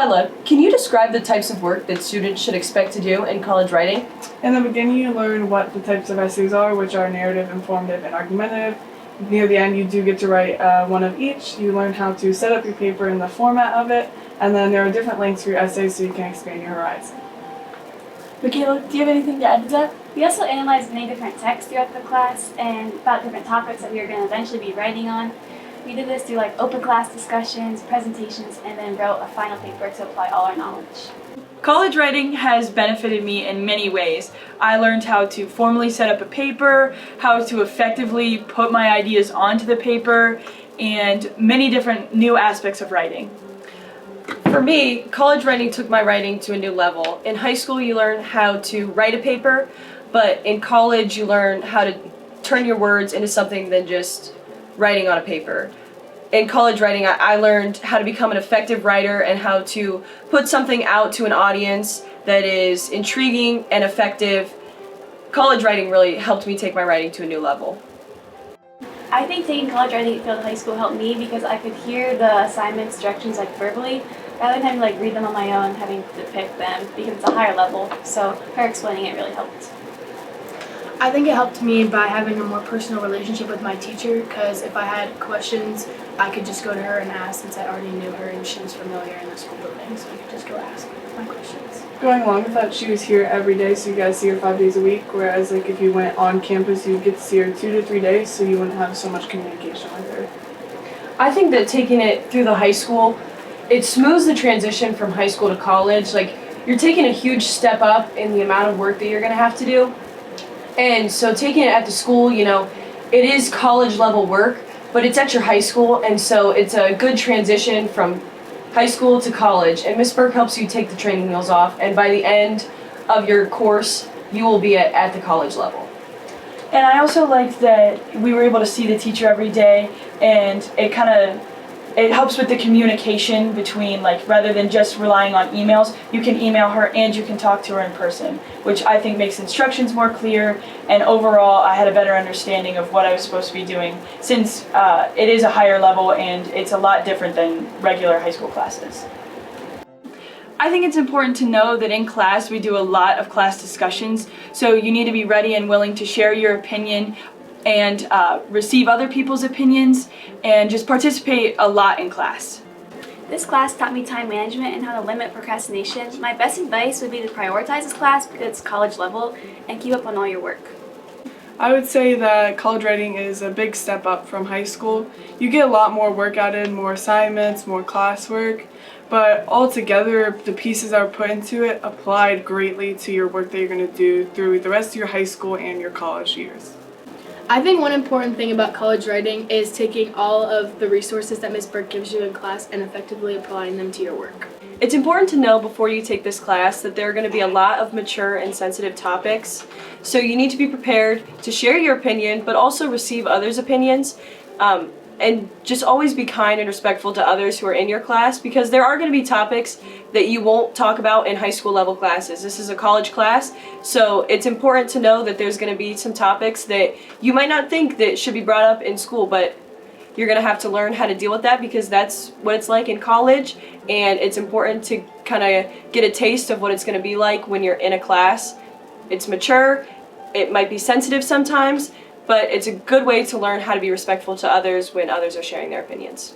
Lila, can you describe the types of work that students should expect to do in college writing? In the beginning, you learn what the types of essays are, which are narrative, informative, and argumentative. Near the end, you do get to write one of each. You learn how to set up your paper in the format of it, and then there are different lengths for your essays so you can expand your horizon. Michaela, do you have anything to add to that? We also analyzed many different texts throughout the class and about different topics that we were going to eventually be writing on. We did this through open class discussions, presentations, and then wrote a final paper to apply all our knowledge. College writing has benefited me in many ways. I learned how to formally set up a paper, how to effectively put my ideas onto the paper, and many different new aspects of writing. For me, college writing took my writing to a new level. In high school, you learn how to write a paper, but in college, you learn how to turn your words into something than just writing on a paper. In college writing, I learned how to become an effective writer and how to put something out to an audience that is intriguing and effective. College writing really helped me take my writing to a new level. I think taking college writing at Field High School helped me because I could hear the assignments, directions verbally, rather than having to read them on my own, having to pick them because it's a higher level. So her explaining it really helped. I think it helped me by having a more personal relationship with my teacher, because if I had questions, I could just go to her and ask, since I already knew her and she was familiar in the school building, so I could just go ask my questions. Going along with that, she was here every day, so you guys see her 5 days a week, whereas if you went on campus, you'd get to see her 2 to 3 days, so you wouldn't have so much communication with her. I think that taking it through the high school, it smooths the transition from high school to college. You're taking a huge step up in the amount of work that you're going to have to do. And so taking it at the school, it is college level work, but it's at your high school, and so it's a good transition from high school to college. And Ms. Burke helps you take the training wheels off, and by the end of your course, you will be at the college level. And I also liked that we were able to see the teacher every day, and it helps with the communication between, rather than just relying on emails, you can email her and you can talk to her in person, which I think makes instructions more clear, and overall I had a better understanding of what I was supposed to be doing, since it is a higher level and it's a lot different than regular high school classes. I think it's important to know that in class we do a lot of class discussions, so you need to be ready and willing to share your opinion and receive other people's opinions, and just participate a lot in class. This class taught me time management and how to limit procrastination. My best advice would be to prioritize this class because it's college level and keep up on all your work. I would say that college writing is a big step up from high school. You get a lot more work added, more assignments, more classwork, but altogether the pieces that were put into it applied greatly to your work that you're going to do through the rest of your high school and your college years. I think one important thing about college writing is taking all of the resources that Ms. Burke gives you in class and effectively applying them to your work. It's important to know before you take this class that there are going to be a lot of mature and sensitive topics, so you need to be prepared to share your opinion but also receive others' opinions, and just always be kind and respectful to others who are in your class, because there are going to be topics that you won't talk about in high school level classes. This is a college class, so it's important to know that there's going to be some topics that you might not think that should be brought up in school, but you're going to have to learn how to deal with that because that's what it's like in college, and it's important to kind of get a taste of what it's going to be like when you're in a class. It's mature, it might be sensitive sometimes, but it's a good way to learn how to be respectful to others when others are sharing their opinions.